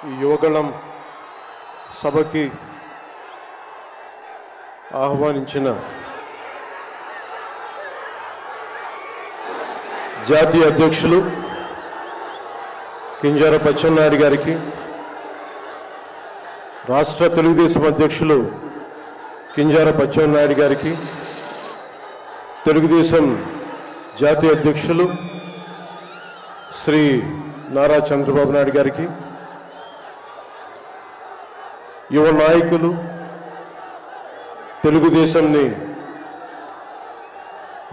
ఈ యువగళం సభకి ఆహ్వానించిన జాతీయ అధ్యక్షులు కింజరాపు అచ్చెన్నాయుడు గారికి, రాష్ట్ర తెలుగుదేశం అధ్యక్షులు కింజరాపు అచ్చెన్నాయుడు గారికి, తెలుగుదేశం జాతీయ అధ్యక్షులు శ్రీ నారా చంద్రబాబు నాయుడు గారికి, యువ నాయకులు, తెలుగుదేశాన్ని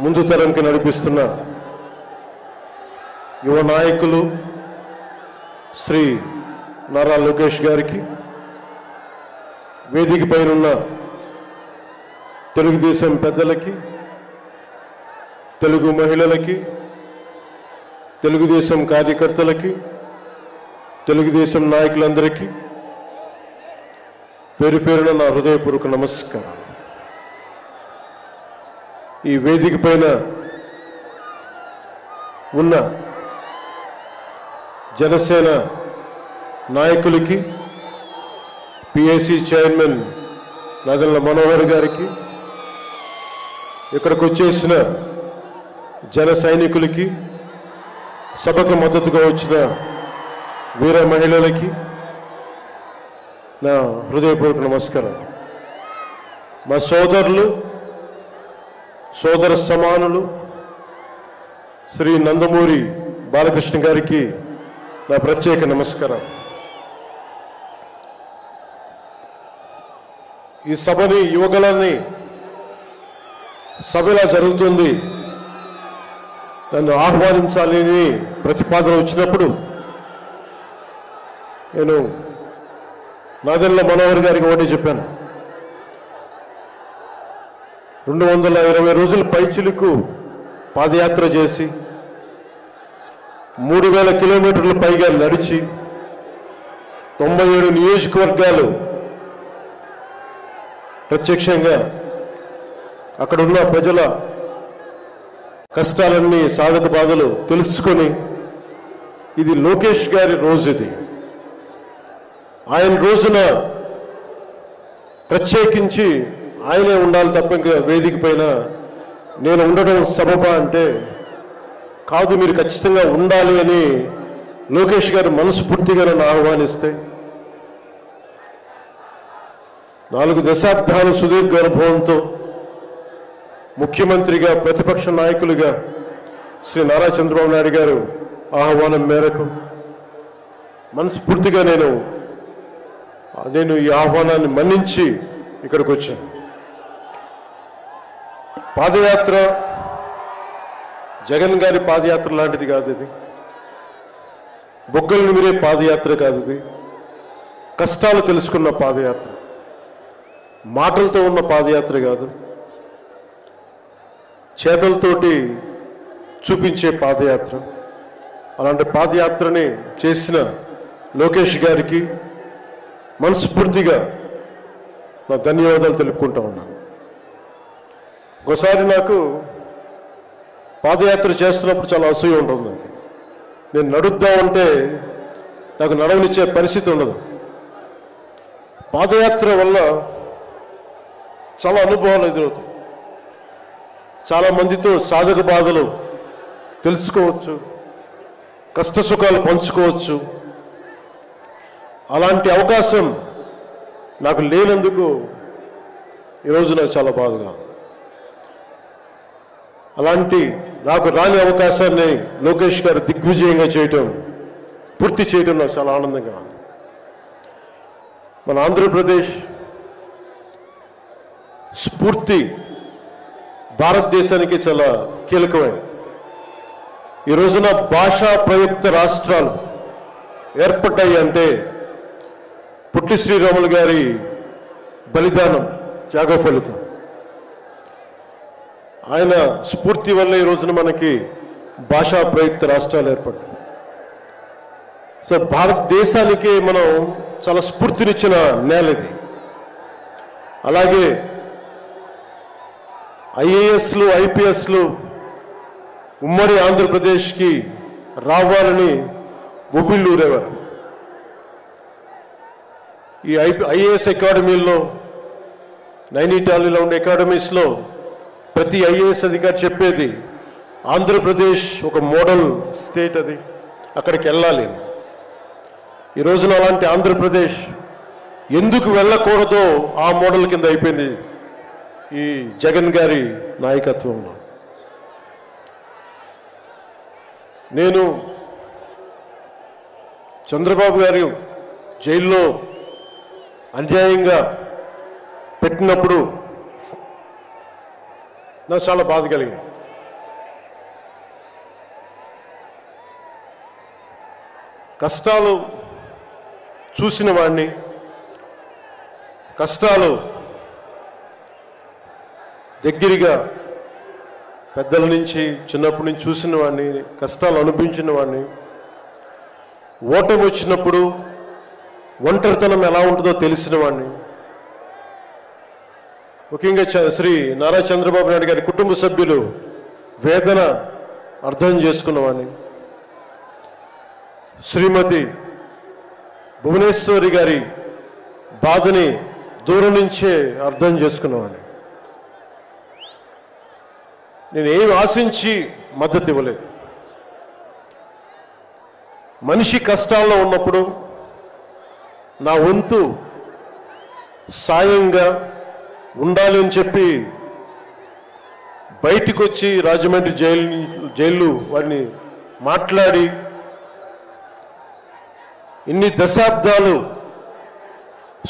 ముందు తరంకి నడిపిస్తున్న యువ నాయకులు శ్రీ నారా లోకేష్ గారికి, వేదిక పైనున్న తెలుగుదేశం పెద్దలకి, తెలుగు మహిళలకి, తెలుగుదేశం కార్యకర్తలకి, తెలుగుదేశం నాయకులందరికీ పేరు పేరున నా హృదయపూర్వక నమస్కారం. ఈ వేదిక పైన ఉన్న జనసేన నాయకులకి, పిఏసి చైర్మన్ నాదెండ్ల మనోహర్ గారికి, ఇక్కడికి వచ్చేసిన జన సైనికులకి, సభకు మద్దతుగా వచ్చిన వీర మహిళలకి నా హృదయపూర్వక నమస్కారం. మా సోదరులు, సోదర సమానులు శ్రీ నందమూరి బాలకృష్ణ గారికి నా ప్రత్యేక నమస్కారం. ఈ సభని, యువగళాన్ని సభ ఇలా జరుగుతుంది, నన్ను ఆహ్వానించాలని ప్రతిపాదన వచ్చినప్పుడు నేను నాదెండ్ల మనోహర్ గారికి ఒకటి చెప్పాను. 220 రోజుల పైచిలుకు పాదయాత్ర చేసి 3000 కిలోమీటర్ల పైగా నడిచి 97 నియోజకవర్గాలు ప్రత్యక్షంగా అక్కడున్న ప్రజల కష్టాలన్నీ, సాధక బాధలు తెలుసుకొని, ఇది లోకేష్ గారి రోజు, ఇది ఆయన రోజున ప్రత్యేకించి ఆయనే ఉండాలి తప్ప ఇంకా వేదిక పైన నేను ఉండడం సబబా అంటే కాదు, మీరు ఖచ్చితంగా ఉండాలి అని లోకేష్ గారు మనస్ఫూర్తిగా నన్ను ఆహ్వానిస్తే 4 దశాబ్దాల సుదీర్ఘ అనుభవంతో ముఖ్యమంత్రిగా, ప్రతిపక్ష నాయకులుగా శ్రీ నారా చంద్రబాబు నాయుడు గారు ఆహ్వానం మేరకు మనస్ఫూర్తిగా నేను ఈ ఆహ్వానాన్ని మన్నించి ఇక్కడికి వచ్చాను. పాదయాత్ర జగన్ గారి పాదయాత్ర లాంటిది కాదు, ఇది బొగ్గలు నిమిరే పాదయాత్ర కాదు, ఇది కష్టాలు తెలుసుకున్న పాదయాత్ర, మాటలతో ఉన్న పాదయాత్ర కాదు, చేతలతోటి చూపించే పాదయాత్ర. అలాంటి పాదయాత్రని చేసిన లోకేష్ గారికి మనస్ఫూర్తిగా నా ధన్యవాదాలు తెలుపుకుంటా ఉన్నాను. ఒకసారి నాకు పాదయాత్ర చేస్తున్నప్పుడు చాలా అసూయ ఉంటుంది. నేను నడుద్దామంటే నాకు నడవనిచ్చే పరిస్థితి ఉండదు. పాదయాత్ర వల్ల చాలా అనుభవాలు ఎదురవుతాయి. చాలా మందితో సాధక బాధలు తెలుసుకోవచ్చు, కష్ట సుఖాలు పంచుకోవచ్చు. అలాంటి అవకాశం నాకు లేనందుకు ఈరోజు నాకు చాలా బాధగా. అలాంటి నాకు రాని అవకాశాన్ని లోకేష్ గారు దిగ్విజయంగా చేయటం, పూర్తి చేయటం నాకు చాలా ఆనందంగా ఉంది. మన ఆంధ్రప్రదేశ్ స్ఫూర్తి భారతదేశానికి చాలా కీలకమైనది. ఈ రోజున భాషా ప్రయుక్త రాష్ట్రాలు ఏర్పడ్డాయి అంటే పుట్టి శ్రీరాములు గారి బలిదానం, త్యాగ ఫలితం. ఆయన స్ఫూర్తి వల్ల ఈ రోజున మనకి భాషా ప్రయుక్త రాష్ట్రాలు ఏర్పడ్డాయి. సో భారతదేశానికి మనం చాలా స్ఫూర్తినిచ్చిన నేల ఇది. అలాగే ఐఏఎస్లు, ఐపీఎస్లు ఉమ్మడి ఆంధ్రప్రదేశ్కి రావాలని ఉవ్విళ్ళూరేవారు. ఈ ఐఏఎస్ అకాడమీల్లో, నైనిటాల్లో ఉండే అకాడమీస్లో ప్రతి ఐఏఎస్ అధికారి చెప్పేది ఆంధ్రప్రదేశ్ ఒక మోడల్ స్టేట్, అది అక్కడికి వెళ్ళాలి. ఈ రోజున అలాంటి ఆంధ్రప్రదేశ్ ఎందుకు వెళ్ళకూడదో ఆ మోడల్ కింద అయిపోయింది ఈ జగన్ గారి నాయకత్వంలో. నేను చంద్రబాబు గారు జైల్లో అన్యాయంగా పెట్టినప్పుడు నాకు చాలా బాధ కలిగింది. కష్టాలు చూసిన వాడిని, కష్టాలు దగ్గరగా పెద్దల నుంచి చిన్నప్పటి నుంచి చూసిన వాడిని, కష్టాలు అనుభవించిన వాడిని, ఓటమి వచ్చినప్పుడు ఒంటరితనం ఎలా ఉంటుందో తెలిసిన వాడిని, ముఖ్యంగా శ్రీ నారా చంద్రబాబు నాయుడు గారి కుటుంబ సభ్యులు వేదన అర్థం చేసుకున్నవాడిని, శ్రీమతి భువనేశ్వరి గారి బాధని దూరం నుంచే అర్థం చేసుకున్నవాడిని. నేను ఏమి ఆశించి మద్దతు ఇవ్వలేదు. మనిషి కష్టాల్లో ఉన్నప్పుడు నా వంతు సాయంగా ఉండాలి అని చెప్పి బయటికి వచ్చి రాజమండ్రి జైలు వారిని మాట్లాడి ఇన్ని దశాబ్దాలు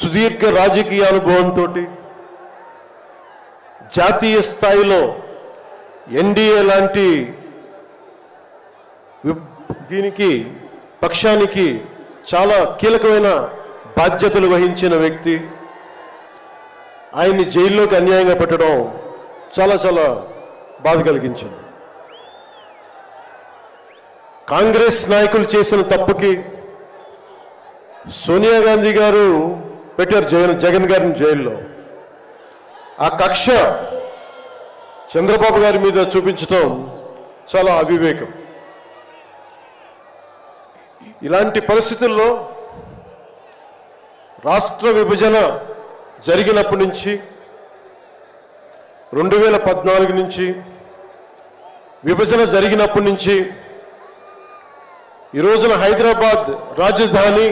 సుదీర్ఘ రాజకీయ అనుభవంతో జాతీయ స్థాయిలో ఎన్డీఏ లాంటి దీనికి పక్షానికి చాలా కీలకమైన బాధ్యతలు వహించిన వ్యక్తి, ఆయన్ని జైల్లోకి అన్యాయంగా పెట్టడం చాలా చాలా బాధ కలిగించింది. కాంగ్రెస్ నాయకులు చేసిన తప్పుకి సోనియా గాంధీ గారు పెట్టారు జగన్ గారిని జైల్లో. ఆ కక్ష చంద్రబాబు గారి మీద చూపించడం చాలా అవివేకం. ఇలాంటి పరిస్థితుల్లో రాష్ట్ర విభజన జరిగినప్పటి నుంచి 2014 నుంచి విభజన జరిగినప్పటి నుంచి ఈ రోజున హైదరాబాద్ రాజధాని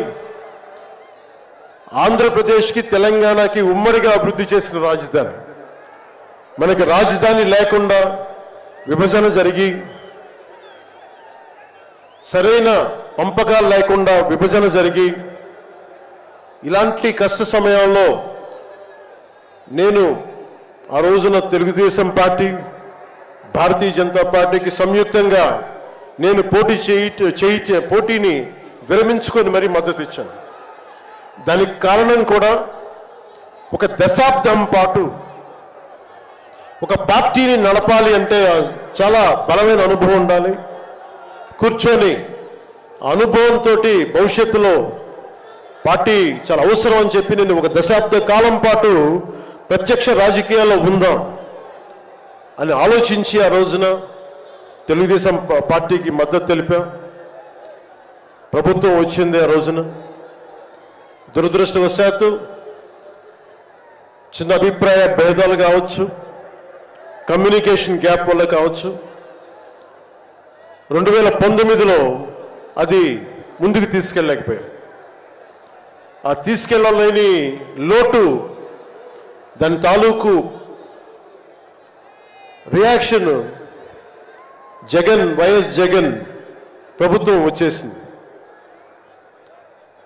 ఆంధ్రప్రదేశ్కి తెలంగాణకి ఉమ్మడిగా అభివృద్ధి చేసిన రాజధాని. మనకి రాజధాని లేకుండా విభజన జరిగి సరైన పంపకాలు లేకుండా విభజన జరిగి ఇలాంటి కష్ట సమయంలో నేను ఆ రోజున తెలుగుదేశం పార్టీ, భారతీయ జనతా పార్టీకి సంయుక్తంగా నేను పోటీని విరమించుకొని మరీ మద్దతు ఇచ్చాను. దానికి కారణం కూడా ఒక దశాబ్దం పాటు ఒక పార్టీని నడపాలి అంటే చాలా బలమైన అనుభవం ఉండాలి. కూర్చొని అనుభవంతో భవిష్యత్తులో పార్టీ చాలా అవసరం అని చెప్పి నేను ఒక దశాబ్ద కాలం పాటు ప్రత్యక్ష రాజకీయాల్లో ఉందాం అని ఆలోచించి ఆ రోజున తెలుగుదేశం పార్టీకి మద్దతు తెలిపాం. ప్రభుత్వం వచ్చింది ఆ రోజున. దురదృష్టవశాత్తు చిన్న అభిప్రాయ భేదాలు కావచ్చు, కమ్యూనికేషన్ గ్యాప్ వల్ల కావచ్చు 2019లో అది ముందుకు తీసుకెళ్ళలేకపోయాం. ఆ తీసుకెళ్ళలేని లోటు, దాని తాలూకు రియాక్షన్ వైఎస్ జగన్ ప్రభుత్వం వచ్చేసింది.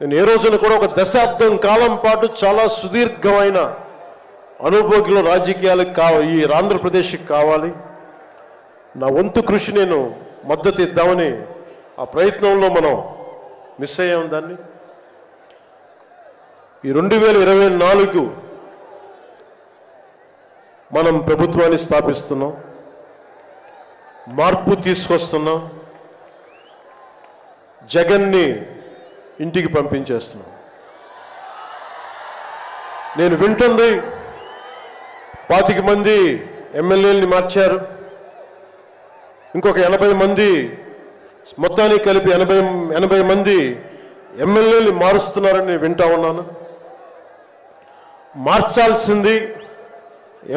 నేను ఏ రోజున కూడా ఒక దశాబ్దం కాలం పాటు చాలా సుదీర్ఘమైన అనుభోగిలో రాజకీయాలకు ఈ ఆంధ్రప్రదేశ్కి కావాలి, నా వంతు కృషి నేను మద్దతు ఇద్దామని ఆ ప్రయత్నంలో మనం మిస్ అయ్యాం. దాన్ని ఈ 2024 మనం ప్రభుత్వాన్ని స్థాపిస్తున్నాం, మార్పు తీసుకొస్తున్నాం, జగన్ని ఇంటికి పంపించేస్తున్నాం. నేను వింటుంది 25 మంది ఎమ్మెల్యేలని మార్చారు, ఇంకొక 80 మంది, మొత్తానికి కలిపి 80 మంది ఎమ్మెల్యేలు మారుస్తున్నారని నేను వింటా ఉన్నాను. మార్చాల్సింది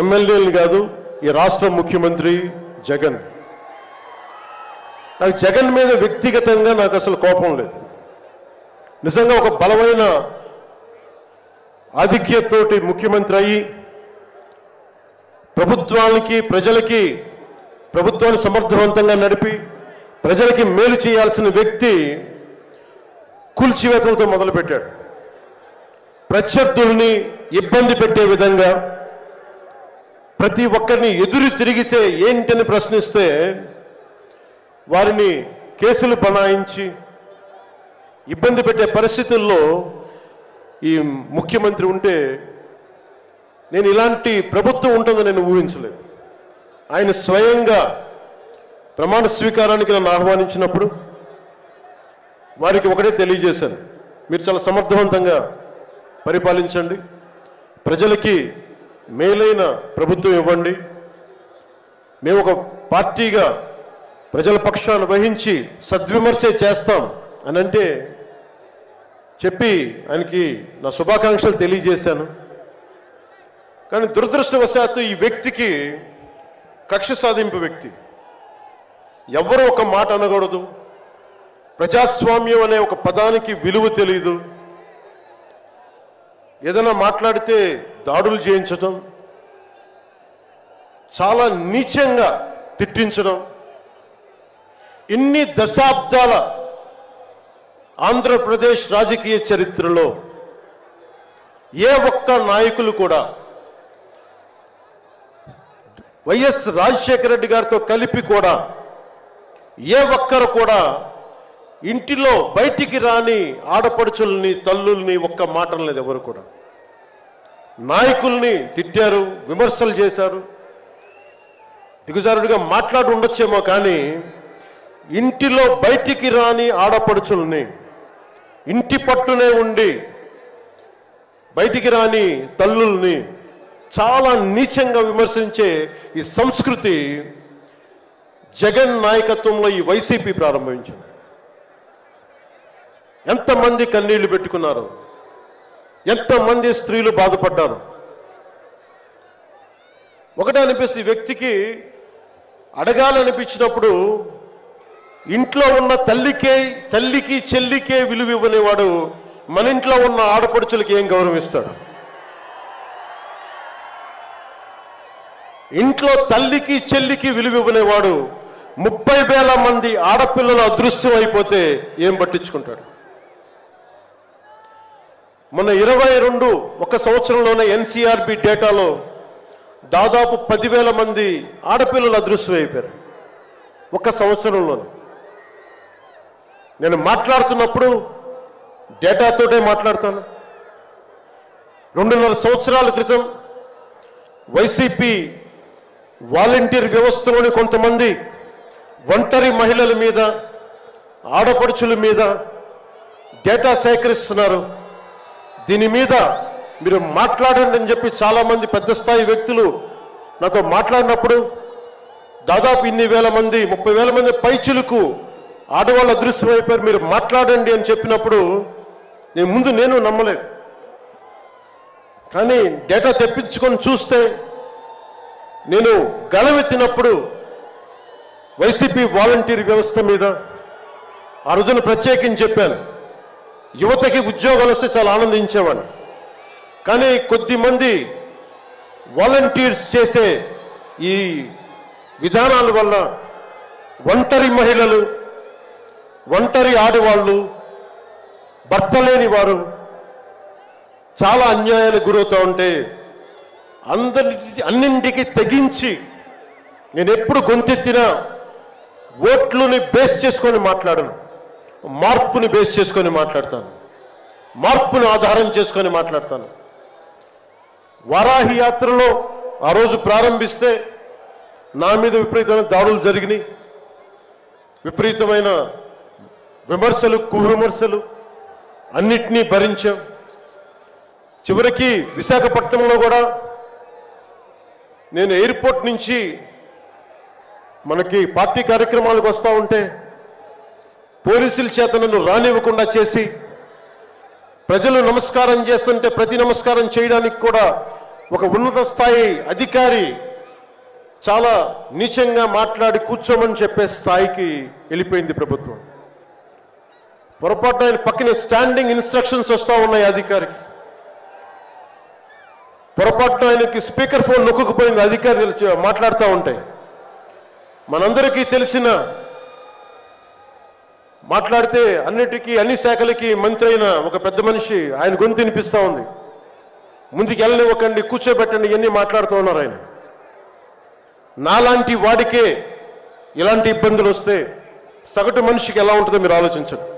ఎమ్మెల్యేలు కాదు, ఈ రాష్ట్ర ముఖ్యమంత్రి జగన్. నాకు జగన్ మీద వ్యక్తిగతంగా నాకు అసలు కోపం లేదు. నిజంగా ఒక బలమైన ఆధిక్యతతోటి ముఖ్యమంత్రి అయ్యి ప్రభుత్వానికి ప్రజలకి ప్రభుత్వాన్ని సమర్థవంతంగా నడిపి ప్రజలకి మేలు చేయాల్సిన వ్యక్తి కూల్చివేతలతో మొదలుపెట్టాడు. ప్రత్యర్థుల్ని ఇబ్బంది పెట్టే విధంగా ప్రతి ఒక్కరిని ఎదురు తిరిగితే ఏంటని ప్రశ్నిస్తే వారిని కేసులు బనాయించి ఇబ్బంది పెట్టే పరిస్థితుల్లో ఈ ముఖ్యమంత్రి ఉంటే నేను ఇలాంటి ప్రభుత్వం ఉంటుందని నేను ఊహించలేదు. ఆయన స్వయంగా ప్రమాణ స్వీకారానికి నన్ను ఆహ్వానించినప్పుడు వారికి ఒకటే తెలియజేశాను, మీరు చాలా సమర్థవంతంగా పరిపాలించండి, ప్రజలకి మేలైన ప్రభుత్వం ఇవ్వండి, మేము ఒక పార్టీగా ప్రజల పక్షాన్ని వహించి సద్విమర్శే చేస్తాం అని అంటే చెప్పి ఆయనకి నా శుభాకాంక్షలు తెలియజేశాను. కానీ దురదృష్టవశాత్తు ఈ వ్యక్తికి కక్ష సాధింపు వ్యక్తి, ఎవరు ఒక మాట అనకూడదు, ప్రజాస్వామ్యం అనే ఒక పదానికి విలువ తెలియదు, ఏదైనా మాట్లాడితే దాడులు చేయించడం, చాలా నీచంగా తిట్టించడం, ఇన్ని దశాబ్దాల ఆంధ్రప్రదేశ్ రాజకీయ చరిత్రలో ఏ ఒక్క నాయకులు కూడా వైఎస్ రాజశేఖర రెడ్డి గారితో కలిపి కూడా ఏ ఒక్కరు కూడా ఇంటిలో బయటికి రాని ఆడపడుచుల్ని తల్లుల్ని ఒక్క మాట లేదు. ఎవరు కూడా నాయకుల్ని తిట్టారు, విమర్శలు చేశారు, దిగుజారుడిగా మాట్లాడి ఉండొచ్చేమో, కానీ ఇంటిలో బయటికి రాని ఆడపడుచుల్ని, ఇంటి పట్టునే ఉండి బయటికి రాని తల్లుల్ని చాలా నీచంగా విమర్శించే ఈ సంస్కృతి జగన్ నాయకత్వంలో ఈ వైసీపీ ప్రారంభించింది. ఎంతమంది కన్నీళ్లు పెట్టుకున్నారు, ఎంతమంది స్త్రీలు బాధపడ్డారు. ఒకటే అనిపిస్తుంది, ఈ వ్యక్తికి అడగాలనిపించినప్పుడు ఇంట్లో ఉన్న తల్లికి చెల్లికే విలువ ఇవ్వనేవాడు మన ఇంట్లో ఉన్న ఆడపడుచులకి ఏం గౌరవిస్తాడు? ఇంట్లో తల్లికి చెల్లికి విలువ ఇవ్వనేవాడు 30,000 మంది ఆడపిల్లలు అదృశ్యం అయిపోతే ఏం పట్టించుకుంటాడు? మొన్న 22 ఒక సంవత్సరంలోనే ఎన్సీఆర్బీ డేటాలో దాదాపు 10,000 మంది ఆడపిల్లలు అదృశ్యం అయిపోయారు ఒక సంవత్సరంలోనే. నేను మాట్లాడుతున్నప్పుడు డేటాతోటే మాట్లాడతాను. 2.5 సంవత్సరాల క్రితం వైసీపీ వాలంటీర్ వ్యవస్థలోని కొంతమంది ఒంటరి మహిళల మీద, ఆడపడుచుల మీద డేటా సేకరిస్తున్నారు. దీని మీద మీరు మాట్లాడండి అని చెప్పి చాలామంది పెద్ద స్థాయి వ్యక్తులు నాతో మాట్లాడినప్పుడు దాదాపు ఇన్ని వేల మంది, 30,000 మంది పైచులకు ఆడవాళ్ళు అదృశ్యమైపోయారు, మీరు మాట్లాడండి అని చెప్పినప్పుడు నేను నమ్మలేదు. కానీ డేటా తెప్పించుకొని చూస్తే నేను గళమెత్తినప్పుడు వైసీపీ వాలంటీర్ వ్యవస్థ మీద ఆ రోజున ప్రత్యేకించి చెప్పాను, యువతకి ఉద్యోగాలు వస్తే చాలా ఆనందించేవాడిని. కానీ కొద్దిమంది వాలంటీర్స్ చేసే ఈ విధానాల వల్ల ఒంటరి మహిళలు, ఒంటరి ఆడవాళ్ళు, భర్త లేని వారు చాలా అన్యాయాలకు గురవుతూ ఉంటే అన్నింటికి తెగించి నేను ఎప్పుడు గొంతెత్తినా ఓట్లుని బేస్ చేసుకొని మాట్లాడను, మార్పుని బేస్ చేసుకొని మాట్లాడతాను, మార్పుని ఆధారం చేసుకొని మాట్లాడతాను. వారాహి యాత్రలో ఆ రోజు ప్రారంభిస్తే నా మీద విపరీతమైన దాడులు జరిగినాయి, విపరీతమైన విమర్శలు, కువిమర్శలు అన్నిటినీ భరించాం. చివరికి విశాఖపట్నంలో కూడా నేను ఎయిర్పోర్ట్ నుంచి మనకి పార్టీ కార్యక్రమాలకు వస్తూ ఉంటే పోలీసుల చేత నన్ను రానివ్వకుండా చేసి ప్రజలు నమస్కారం చేస్తుంటే ప్రతి నమస్కారం చేయడానికి కూడా ఒక ఉన్నత స్థాయి అధికారి చాలా నీచంగా మాట్లాడి కూర్చోమని చెప్పే స్థాయికి వెళ్ళిపోయింది ప్రభుత్వం. పొరపాటున ఆయన పక్కనే స్టాండింగ్ ఇన్స్ట్రక్షన్స్ వస్తూ ఉన్నాయి అధికారికి. పొరపాటున ఆయనకి స్పీకర్ ఫోన్ నొక్కుకుపోయింది అధికారులు మాట్లాడుతూ ఉంటాయి. మనందరికీ తెలిసిన మాట్లాడితే అన్నిటికీ అన్ని శాఖలకి మంత్రి అయిన ఒక పెద్ద మనిషి ఆయన గొంతు వినిపిస్తూ ఉంది. ముందుకు వెళ్ళనివ్వకండి, కూర్చోబెట్టండి, ఇవన్నీ మాట్లాడుతూ ఉన్నారు ఆయన. నాలాంటి వాడికే ఇలాంటి ఇబ్బందులు వస్తే సగటు మనిషికి ఎలా ఉంటుందో మీరు ఆలోచించండి.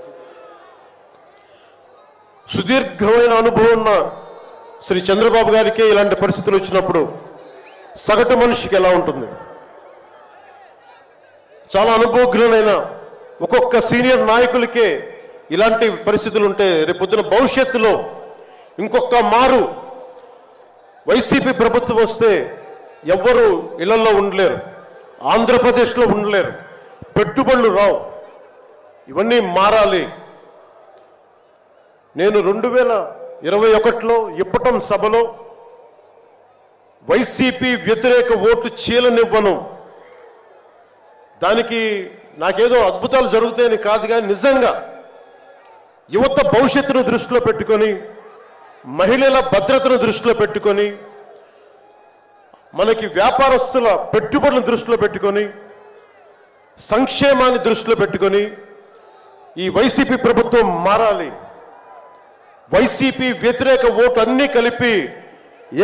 సుదీర్ఘమైన అనుభవం ఉన్న శ్రీ చంద్రబాబు గారికే ఇలాంటి పరిస్థితులు వచ్చినప్పుడు సగటు మనిషికి ఎలా ఉంటుంది? చాలా అనుభవజ్ఞులైన ఒక్కొక్క సీనియర్ నాయకులకే ఇలాంటి పరిస్థితులు ఉంటే రేపొద్దున భవిష్యత్తులో ఇంకొక మారు వైసీపీ ప్రభుత్వం వస్తే ఎవ్వరూ ఇళ్లలో ఉండలేరు, ఆంధ్రప్రదేశ్లో ఉండలేరు, పెట్టుబడులు రావు. ఇవన్నీ మారాలి. నేను 2021లో ఇప్పటం సభలో వైసీపీ వ్యతిరేక ఓటు చీలనివ్వను. దానికి నాకేదో అద్భుతాలు జరుగుతాయని కాదు, కానీ నిజంగా యువత భవిష్యత్తును దృష్టిలో పెట్టుకొని, మహిళల భద్రతను దృష్టిలో పెట్టుకొని, మనకి వ్యాపారస్తుల పెట్టుబడులను దృష్టిలో పెట్టుకొని, సంక్షేమాన్ని దృష్టిలో పెట్టుకొని ఈ వైసీపీ ప్రభుత్వం మారాలి. వైసీపీ వ్యతిరేక ఓటు అన్నీ కలిపి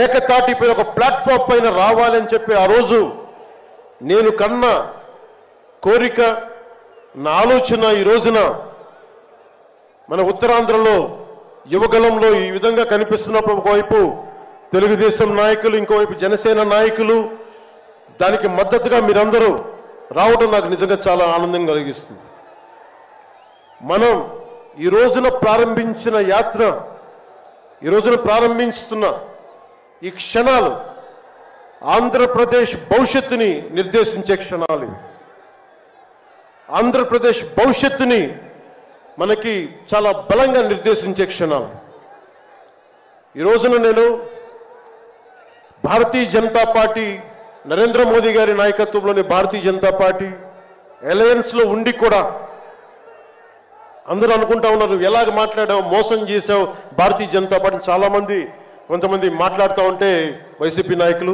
ఏకతాటిపై ఒక ప్లాట్ఫామ్ పైన రావాలని చెప్పి ఆ రోజు నేను కన్న కోరిక, నా ఆలోచన ఈ రోజున మన ఉత్తరాంధ్రలో యువగలంలో ఈ విధంగా కనిపిస్తున్నప్పుడు ఒకవైపు తెలుగుదేశం నాయకులు, ఇంకోవైపు జనసేన నాయకులు, దానికి మద్దతుగా మీరందరూ రావడం నాకు నిజంగా చాలా ఆనందం కలిగిస్తుంది. మనం ఈ రోజున ప్రారంభించిన యాత్ర, ఈ రోజున ప్రారంభిస్తున్న ఈ క్షణాలు ఆంధ్రప్రదేశ్ భవిష్యత్తుని నిర్దేశించే క్షణాలు. ఆంధ్రప్రదేశ్ భవిష్యత్తుని మనకి చాలా బలంగా నిర్దేశించే క్షణాలు. ఈ రోజున నేను భారతీయ జనతా పార్టీ, నరేంద్ర మోదీ గారి నాయకత్వంలోని భారతీయ జనతా పార్టీ అలయన్స్లో ఉండి కూడా అందరూ అనుకుంటా ఉన్నారు, ఎలాగ మాట్లాడావు, మోసం చేసావు భారతీయ జనతా పార్టీ. చాలామంది కొంతమంది మాట్లాడుతూ ఉంటే వైసీపీ నాయకులు,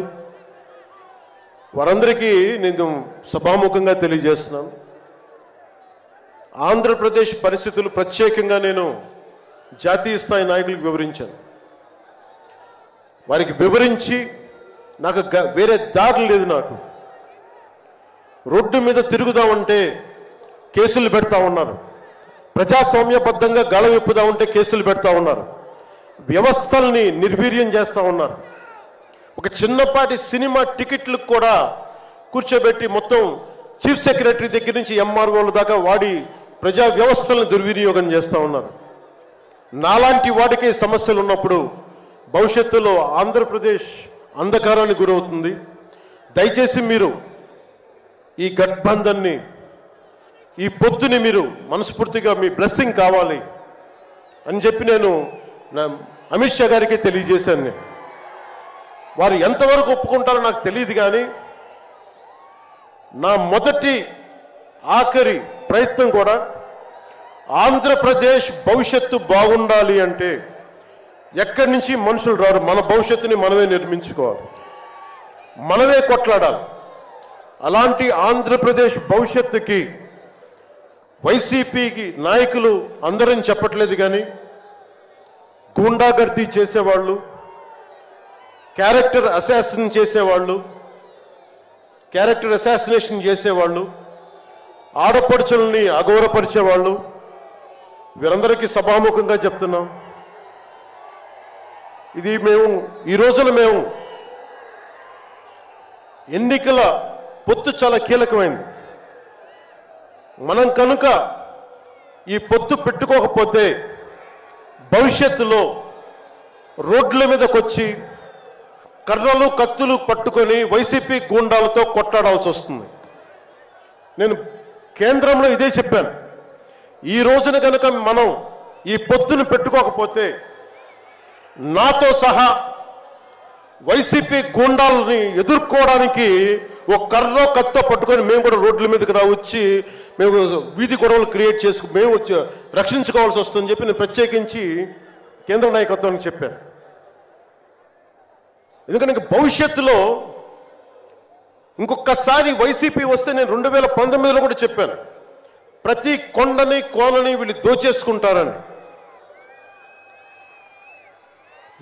వారందరికీ నేను సభాముఖంగా తెలియజేస్తున్నాను, ఆంధ్రప్రదేశ్ పరిస్థితులు ప్రత్యేకంగా నేను జాతీయ స్థాయి నాయకులకు వివరించాను. వారికి వివరించి నాకు వేరే దారి లేదు. నాకు రోడ్డు మీద తిరుగుదామంటే కేసులు పెడతా ఉన్నారు, ప్రజాస్వామ్యబద్ధంగా గళం విప్పుదామంటే కేసులు పెడతా ఉన్నారు, వ్యవస్థల్ని నిర్వీర్యం చేస్తూ ఉన్నారు. ఒక చిన్నపాటి సినిమా టికెట్లకు కూడా కూర్చోబెట్టి మొత్తం చీఫ్ సెక్రటరీ దగ్గర నుంచి ఎంఆర్ఓల దాకా వాడి ప్రజా వ్యవస్థలను దుర్వినియోగం చేస్తూ ఉన్నారు. నాలాంటి వాడికి సమస్యలు ఉన్నప్పుడు భవిష్యత్తులో ఆంధ్రప్రదేశ్ అంధకారానికి గురవుతుంది. దయచేసి మీరు ఈ గఠబంధన్ని, ఈ పొత్తుని మీరు మనస్ఫూర్తిగా మీ బ్లెస్సింగ్ కావాలి అని చెప్పి నేను అమిత్ షా గారికి తెలియజేశాను. వారు ఎంతవరకు ఒప్పుకుంటారో నాకు తెలియదు, కానీ నా మొదటి ఆఖరి ప్రయత్నం కూడా ఆంధ్రప్రదేశ్ భవిష్యత్తు బాగుండాలి అంటే ఎక్కడి నుంచి మనుషులు రారు, మన భవిష్యత్తుని మనమే నిర్మించుకోవాలి, మనమే కొట్లాడాలి. అలాంటి ఆంధ్రప్రదేశ్ భవిష్యత్తుకి వైసీపీకి నాయకులు అందరని చెప్పట్లేదు, కానీ గూండాగర్దీ చేసేవాళ్ళు, క్యారెక్టర్ అసాసినేషన్ చేసేవాళ్ళు, ఆడపడుచుల్ని అగౌరవపరిచేవాళ్ళు, వీరందరికీ సభాముఖంగా చెప్తున్నాం, ఇది ఈ రోజున మేము ఎన్నికల పొత్తు చాలా కీలకమైంది. మనం కనుక ఈ పొత్తు పెట్టుకోకపోతే భవిష్యత్తులో రోడ్ల మీదకొచ్చి కర్రలు కత్తులు పట్టుకొని వైసీపీ గూండాలతో కొట్లాడాల్సి వస్తుంది. నేను కేంద్రంలో ఇదే చెప్పాను. ఈ రోజున కనుక మనం ఈ పొత్తును పెట్టుకోకపోతే నాతో సహా వైసీపీ గూండాలని ఎదుర్కోవడానికి ఒక కర్రో కత్తో పట్టుకొని మేము కూడా రోడ్ల మీదకి వచ్చి మేము వీధి గొడవలు క్రియేట్ చేసుకు మేము రక్షించుకోవాల్సి వస్తుందని చెప్పి నేను ప్రత్యేకించి కేంద్ర నాయకత్వానికి చెప్పాను. ఎందుకంటే భవిష్యత్తులో ఇంకొకసారి వైసీపీ వస్తే నేను 2019లో కూడా చెప్పాను, ప్రతి కొండని కోనని వీళ్ళు దోచేసుకుంటారని.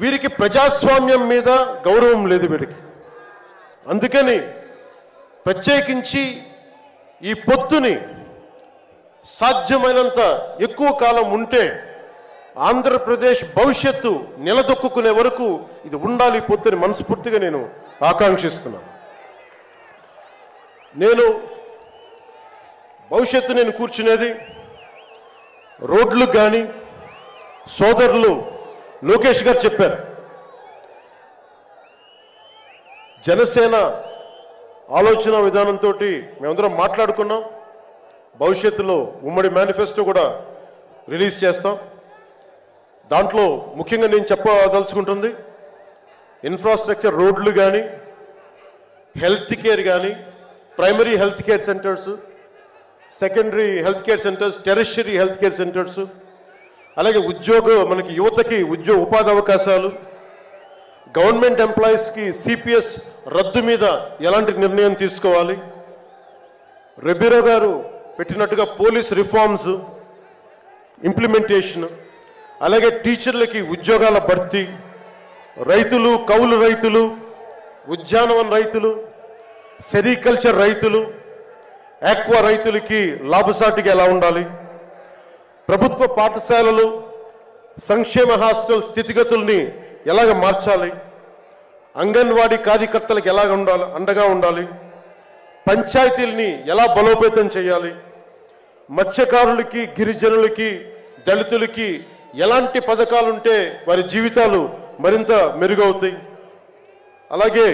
వీరికి ప్రజాస్వామ్యం మీద గౌరవం లేదు వీరికి. అందుకని ప్రత్యేకించి ఈ పొత్తుని సాధ్యమైనంత ఎక్కువ కాలం ఉంటే ఆంధ్రప్రదేశ్ భవిష్యత్తు నిలదొక్కునే వరకు ఇది ఉండాలి పొత్తుని మనస్ఫూర్తిగా నేను ఆకాంక్షిస్తున్నాను. నేను భవిష్యత్తు నేను కూర్చునేది రోడ్లు కానీ సోదరులు లోకేష్ గారు చెప్పారు, జనసేన ఆలోచన విధానంతో మేమందరం మాట్లాడుకున్నాం. భవిష్యత్తులో ఉమ్మడి మేనిఫెస్టో కూడా రిలీజ్ చేస్తాం. దాంట్లో ముఖ్యంగా నేను చెప్పదలుచుకుంటుంది ఇన్ఫ్రాస్ట్రక్చర్, రోడ్లు కానీ హెల్త్ కేర్ కానీ, primary health care centres, secondary health care centres, tertiary health care centres, అలాగే మనకి యువతకి ఉపాధి అవకాశాలు, గవర్నమెంట్ ఎంప్లాయీస్కి సిపిఎస్ రద్దు మీద ఎలాంటి నిర్ణయం తీసుకోవాలి, రెబీరో గారు పెట్టినట్టుగా పోలీస్ రిఫార్మ్స్ ఇంప్లిమెంటేషన్, అలాగే టీచర్లకి ఉద్యోగాల భర్తీ, రైతులు, కౌలు రైతులు, ఉద్యానవన రైతులు, సెరికల్చర్ రైతులు, ఆక్వా రైతులకి లాభసాటిగా ఎలా ఉండాలి, ప్రభుత్వ పాఠశాలలు, సంక్షేమ హాస్టల్ స్థితిగతుల్ని ఎలాగ మార్చాలి, అంగన్వాడీ కార్యకర్తలకు ఎలాగ ఉండాలి, అండగా ఉండాలి, పంచాయతీల్ని ఎలా బలోపేతం చేయాలి, మత్స్యకారులకి, గిరిజనులకి, దళితులకి ఎలాంటి పథకాలుంటే వారి జీవితాలు మరింత మెరుగవుతాయి, అలాగే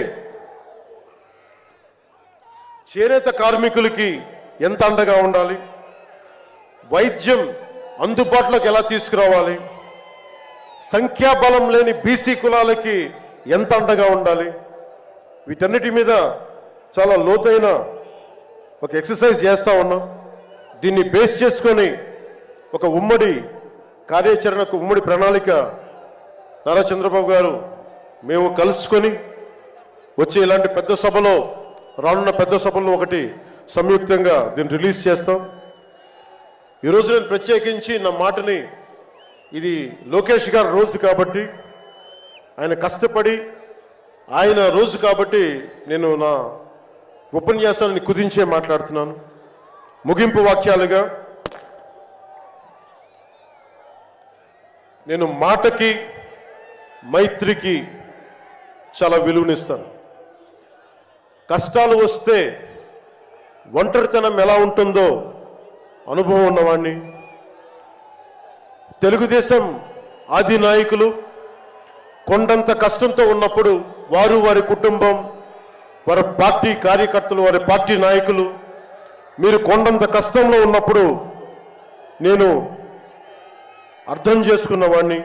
చేనేత కార్మికులకి ఎంత అండగా ఉండాలి, వైద్యం అందుబాటులోకి ఎలా తీసుకురావాలి, సంఖ్యాబలం లేని బీసీ కులాలకి ఎంత అండగా ఉండాలి, వీటన్నిటి మీద చాలా లోతైన ఒక ఎక్సర్సైజ్ చేస్తూ ఉన్నాం. దీన్ని బేస్ చేసుకొని ఒక ఉమ్మడి కార్యాచరణకు ఉమ్మడి ప్రణాళిక నారా చంద్రబాబు గారు మేము కలుసుకొని వచ్చే ఇలాంటి పెద్ద సభలో, రానున్న పెద్ద సభలో ఒకటి సంయుక్తంగా దీన్ని రిలీజ్ చేస్తాం. ఈరోజు నేను ప్రత్యేకించి నా మాటని, ఇది లోకేష్ గారి రోజు కాబట్టి, ఆయన కష్టపడి ఆయన రోజు కాబట్టి నేను నా ఉపన్యాసాన్ని కుదించే మాట్లాడుతున్నాను. ముగింపు వాక్యాలుగా నేను మాటకి, మైత్రికి చాలా విలువనిస్తాను. కష్టాలు వస్తే ఒంటరితనం ఎలా ఉంటుందో అనుభవం ఉన్నవాడిని. తెలుగుదేశం ఆది నాయకులు కొండంత కష్టంతో ఉన్నప్పుడు వారు, వారి కుటుంబం, వారి పార్టీ కార్యకర్తలు, వారి పార్టీ నాయకులు మీరు కొండంత కష్టంలో ఉన్నప్పుడు నేను అర్థం చేసుకున్నవాడిని.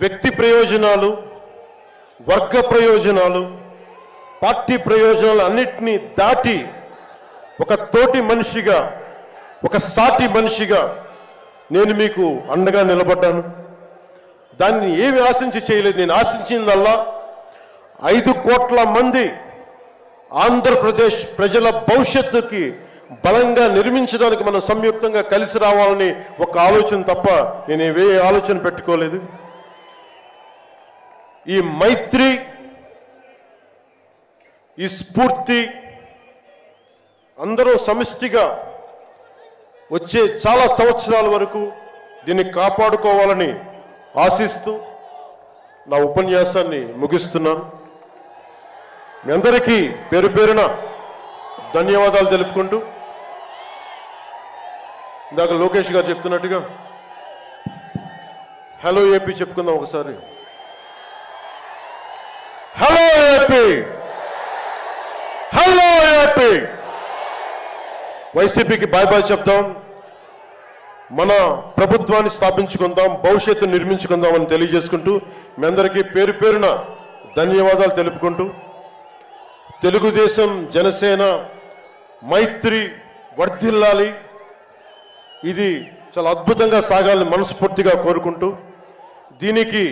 వ్యక్తి ప్రయోజనాలు, వర్గ ప్రయోజనాలు, పార్టీ ప్రయోజనాలు అన్నిటినీ దాటి ఒక తోటి మనిషిగా, ఒక సాటి మనిషిగా నేను మీకు అండగా నిలబడ్డాను. దాన్ని ఏమి ఆశించి చేయలేదు. నేను ఆశించిందల్లా 5 కోట్ల మంది ఆంధ్రప్రదేశ్ ప్రజల భవిష్యత్తుకి బలంగా నిర్మించడానికి మనం సంయుక్తంగా కలిసి రావాలని ఒక ఆలోచన తప్ప నేను ఏ ఆలోచన పెట్టుకోలేదు. ఈ మైత్రి, ఈ స్ఫూర్తి అందరూ సమిష్టిగా వచ్చే చాలా సంవత్సరాల వరకు దీన్ని కాపాడుకోవాలని ఆశిస్తూ నా ఉపన్యాసాన్ని ముగిస్తున్నాను. మీ అందరికీ పేరు పేరున ధన్యవాదాలు తెలుపుకుంటూ, ఇందాక లోకేష్ గారు చెప్తున్నట్టుగా హలో ఏపీ చెప్పుకుందాం ఒకసారి. Hello AP, hello AP. వైసీపీకి బాయ్ బాయ్ చెప్తాం. మన ప్రభుత్వాన్ని స్థాపించుకుందాం, భవిష్యత్తు నిర్మించుకుందాం అని తెలియజేసుకుంటూ మీ అందరికీ పేరు పేరున ధన్యవాదాలు తెలుపుకుంటూ తెలుగుదేశం జనసేన మైత్రి వర్ధిల్లాలి, ఇది చాలా అద్భుతంగా సాగాలని మనస్ఫూర్తిగా కోరుకుంటూ దీనికి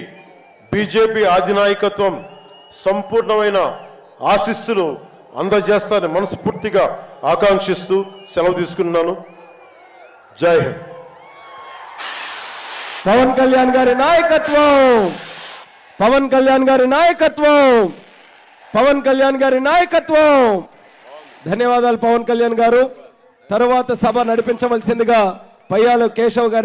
బీజేపీ అధినాయకత్వం సంపూర్ణమైన ఆశీస్సులు అందజేస్తారని మనస్ఫూర్తిగా ఆకాంక్షిస్తూ సెలవు తీసుకున్నాను. జై హింద్. పవన్ కళ్యాణ్ గారి నాయకత్వం, పవన్ కళ్యాణ్ గారి నాయకత్వం, పవన్ కళ్యాణ్ గారి నాయకత్వం. ధన్యవాదాలు పవన్ కళ్యాణ్ గారు. తరువాత సభ నడిపించవలసిందిగా పయ్యాల కేశవ్ గారి